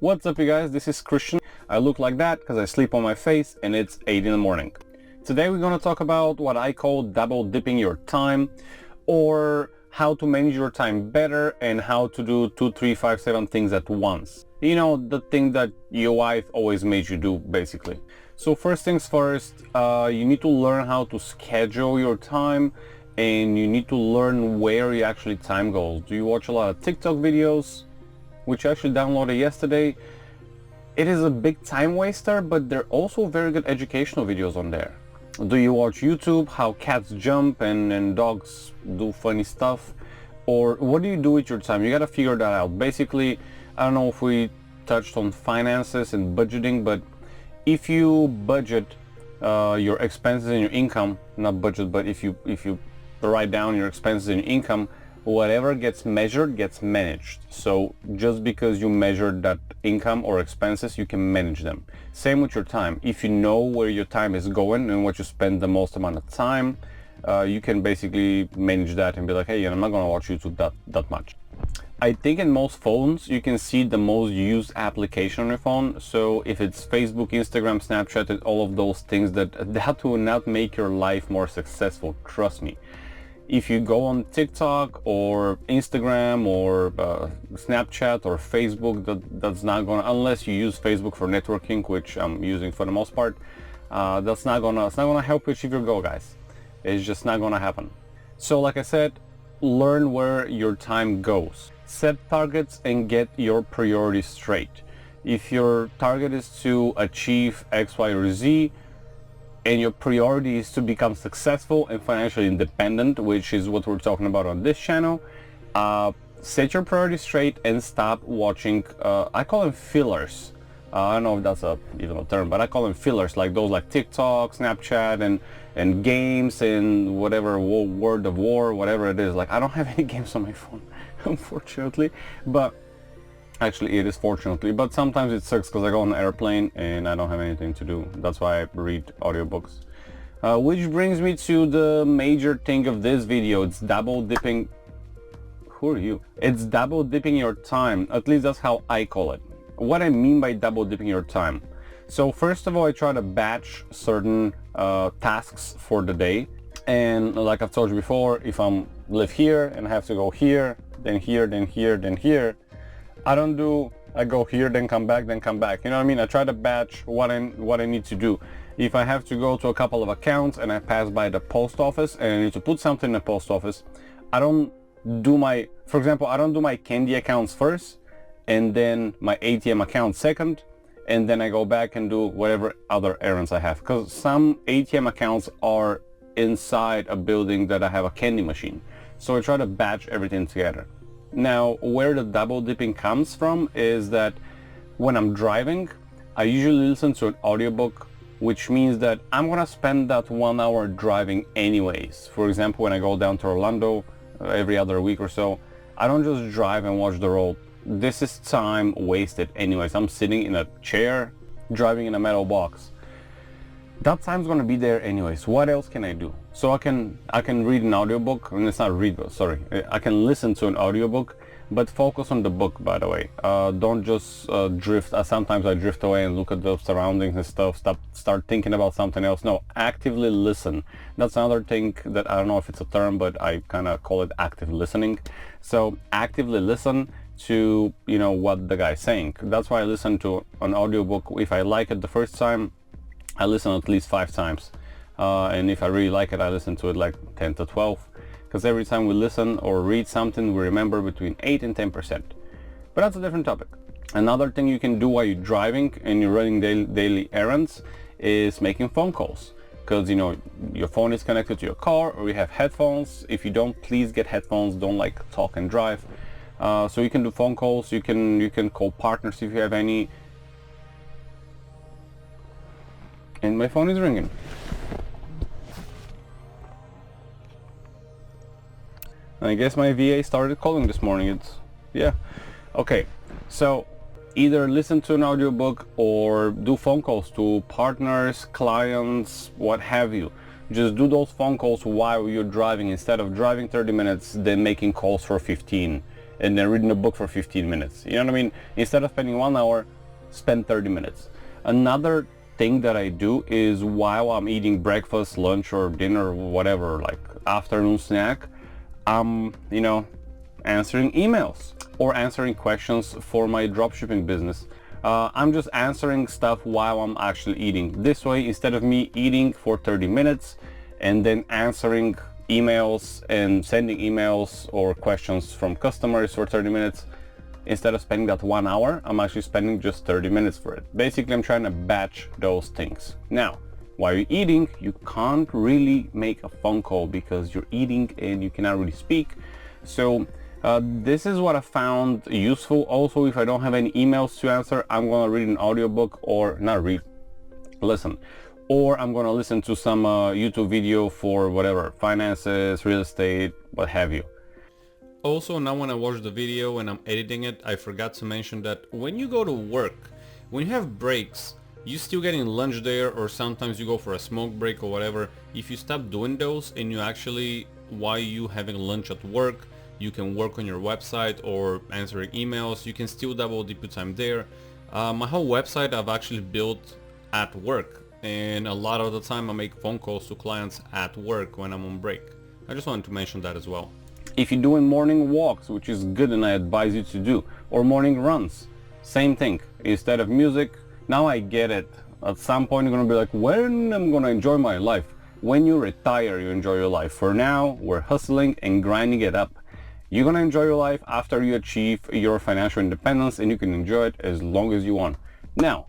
What's up, you guys? This is Christian. I look like that because I sleep on my face and it's 8 in the morning. Today we're going to talk about what I call double dipping your time, or how to manage your time better and how to do 2, 3, 5, 7 things at once. You know, the thing that your wife always made you do, basically. So first things first, you need to learn how to schedule your time, and you need to learn where your actually time goes. Do you watch a lot of TikTok videos, which I actually downloaded yesterday? It is a big time waster, but there are also very good educational videos on there. Do you watch YouTube, how cats jump and dogs do funny stuff? Or what do you do with your time? You gotta figure that out. Basically, I don't know if we touched on finances and budgeting, but if you budget your expenses and your income, not budget, but if you write down your expenses and your income, whatever gets measured gets managed. So just because you measured that income or expenses, you can manage them. Same with your time. If you know where your time is going and what you spend the most amount of time, you can basically manage that and be like, hey, I'm not gonna watch YouTube that much. I think in most phones you can see the most used application on your phone. So if it's Facebook, Instagram, Snapchat, and all of those things, that will not make your life more successful, trust me. If you go on TikTok or Instagram or Snapchat or Facebook, that's not gonna, unless you use Facebook for networking, which I'm using for the most part, it's not gonna help you achieve your goal, guys. It's just not gonna happen. So like I said, learn where your time goes. Set targets and get your priorities straight. If your target is to achieve X, Y, or Z, and your priority is to become successful and financially independent, which is what we're talking about on this channel, set your priorities straight and stop watching, I call them fillers. I don't know if that's even a term, but I call them fillers, like those like TikTok, Snapchat, and games and whatever, World of War, whatever it is. Like, I don't have any games on my phone, unfortunately, but actually it is fortunately, but sometimes it sucks because I go on an airplane and I don't have anything to do. That's why I read audiobooks. Which brings me to the major thing of this video. It's double dipping. Who are you? It's double dipping your time. At least that's how I call it. What I mean by double dipping your time. So first of all, I try to batch certain tasks for the day. And like I've told you before, if I live here and I have to go here, then here, then here, then here, I don't do, I go here, then come back, then come back. You know what I mean? I try to batch what I need to do. If I have to go to a couple of accounts and I pass by the post office and I need to put something in the post office, I don't do my, for example, I don't do my candy accounts first and then my ATM account second, and then I go back and do whatever other errands I have. Because some ATM accounts are inside a building that I have a candy machine. So I try to batch everything together. Now, where the double dipping comes from is that when I'm driving, I usually listen to an audiobook, which means that I'm gonna spend that 1 hour driving anyways. For example, when I go down to Orlando every other week or so, I don't just drive and watch the road. This is time wasted anyways. I'm sitting in a chair, driving in a metal box. That time's gonna be there anyways. What else can I do? So I can read an audiobook, and it's not read, but sorry, I can listen to an audiobook, but focus on the book, by the way. Don't just drift. Sometimes I drift away and look at the surroundings and stuff, start thinking about something else. No, actively listen. That's another thing that I don't know if it's a term, but I kind of call it active listening. So actively listen to, you know, what the guy's saying. That's why I listen to an audiobook. If I like it the first time, I listen at least 5 times. And if I really like it, I listen to it like 10 to 12. Because every time we listen or read something, we remember between 8 and 10%. But that's a different topic. Another thing you can do while you're driving and you're running daily errands is making phone calls. Because, you know, your phone is connected to your car, or you have headphones. If you don't, please get headphones. Don't like talk and drive. So you can do phone calls. You can call partners if you have any. And my phone is ringing. I guess my VA started calling this morning. Yeah. Okay. So either listen to an audiobook or do phone calls to partners, clients, what have you. Just do those phone calls while you're driving, instead of driving 30 minutes, then making calls for 15. and then reading a book for 15 minutes. You know what I mean? Instead of spending 1 hour, spend 30 minutes. Another thing that I do is while I'm eating breakfast, lunch, or dinner, or whatever, like afternoon snack, I'm, you know, answering emails or answering questions for my dropshipping business. I'm just answering stuff while I'm actually eating. This way, instead of me eating for 30 minutes and then answering emails and sending emails or questions from customers for 30 minutes, instead of spending that 1 hour, I'm actually spending just 30 minutes for it. Basically, I'm trying to batch those things. Now, while you're eating, you can't really make a phone call because you're eating and you cannot really speak. So this is what I found useful. Also, if I don't have any emails to answer, I'm gonna read an audiobook, or not read, listen, or I'm gonna listen to some YouTube video for whatever, finances, real estate, what have you. Also, now when I watch the video and I'm editing it, I forgot to mention that when you go to work, when you have breaks, you still getting lunch there, or sometimes you go for a smoke break or whatever. If you stop doing those and you actually, while you having lunch at work, you can work on your website or answering emails, you can still double dip your time there. My whole website I've actually built at work, and a lot of the time I make phone calls to clients at work when I'm on break. I just wanted to mention that as well. If you're doing morning walks, which is good and I advise you to do, or morning runs, same thing. Instead of music, now I get it. At some point you're gonna be like, when I'm gonna enjoy my life? When you retire, you enjoy your life. For now, we're hustling and grinding it up. You're gonna enjoy your life after you achieve your financial independence, and you can enjoy it as long as you want. Now,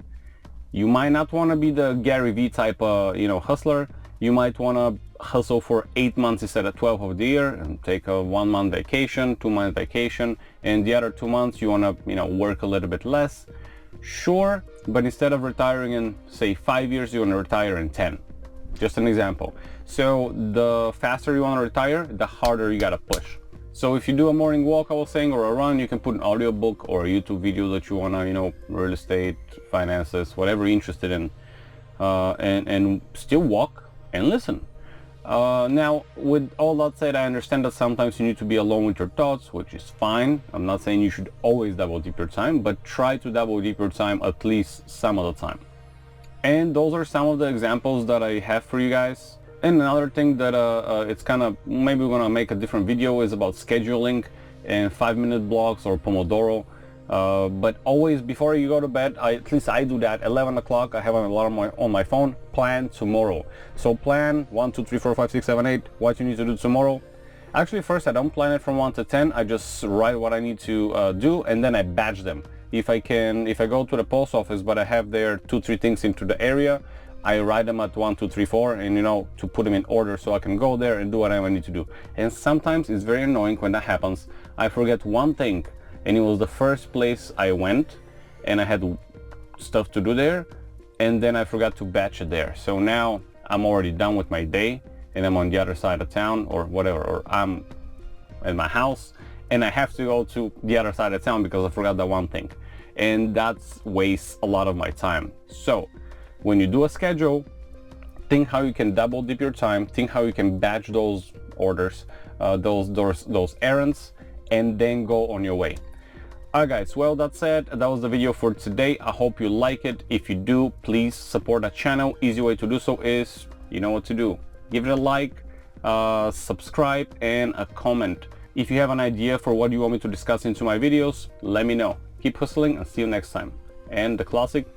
you might not want to be the Gary Vee type hustler. You might want to hustle for 8 months instead of 12 of the year and take a 1 month vacation, 2 month vacation, and the other 2 months you want to work a little bit less. Sure, but instead of retiring in say 5 years, you want to retire in 10. Just an example. So the faster you want to retire, the harder you gotta push. So if you do a morning walk, I was saying, or a run, you can put an audiobook or a YouTube video that you wanna, real estate, finances, whatever you're interested in, and still walk and listen. Now, with all that said, I understand that sometimes you need to be alone with your thoughts, which is fine. I'm not saying you should always double dip your time, but try to double dip your time at least some of the time. And those are some of the examples that I have for you guys. And another thing that it's kind of, maybe we're gonna make a different video, is about scheduling and 5-minute blocks or Pomodoro. But always before you go to bed, at least I do that, 11 o'clock, I have an alarm on my phone, plan tomorrow. So plan 1, 2, 3, 4, 5, 6, 7, 8, what you need to do tomorrow. Actually, first I don't plan it from 1 to 10, I just write what I need to do, and then I batch them. If I go to the post office but I have there 2, 3 things into the area, I write them at 1, 2, 3, 4, and to put them in order so I can go there and do whatever I need to do. And sometimes it's very annoying when that happens. I forget one thing, and it was the first place I went, and I had stuff to do there, and then I forgot to batch it there. So now I'm already done with my day, and I'm on the other side of town or whatever, or I'm at my house, and I have to go to the other side of town because I forgot that one thing. And that wastes a lot of my time. So when you do a schedule, think how you can double dip your time, think how you can batch those orders, those errands, and then go on your way. Alright guys, well, that said, that was the video for today. I hope you like it. If you do, please support the channel. Easy way to do so is, you know what to do. Give it a like, subscribe, and a comment. If you have an idea for what you want me to discuss into my videos, let me know. Keep hustling and see you next time. And the classic,